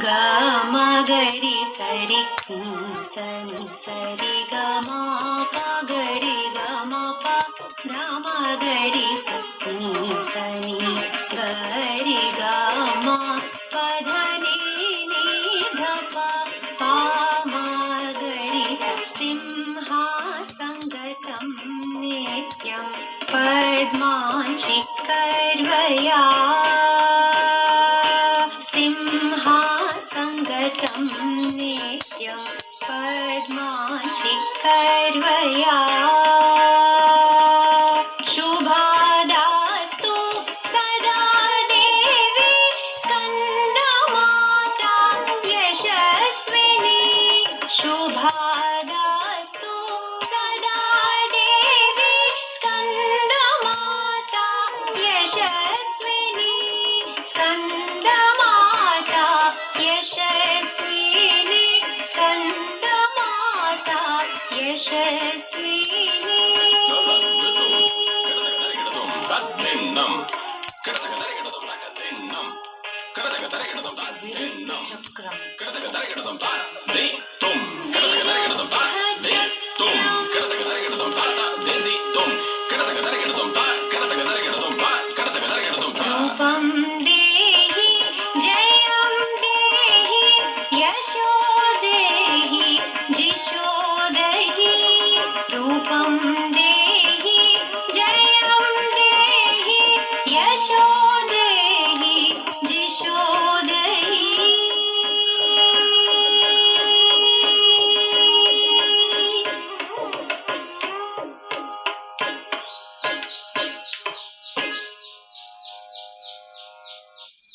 ಗ ಮ ಗರಿ ಸರಿ ಸನಿ ಸರಿ ಗ ಮ ಪ ಗರಿ ಗ ಮ ಪ ಗ ಮ ಗರಿ ಸನಿ ಸನಿ ಗರಿ ಗ ಮ ಪ ಧ ni ni ಧ ಪ ಪ ಮ ಗರಿ ಸಿಂಹ ಸಂಗತಂ ನಿತ್ಯಂ ಪದ್ಮಾಂಚಿ ಕರ್ವಯಾ संगतं नित्यं पद्माचि कर्वया शुभादास्तु सदा देवी स्कन्दमाता यशस्विनी शुभादास्तु सदा देवी स्कन्दमाता यशस्विनी स्कन्दमाता यशस्विनी स्कन्दमाता यशस्विनी चक्रम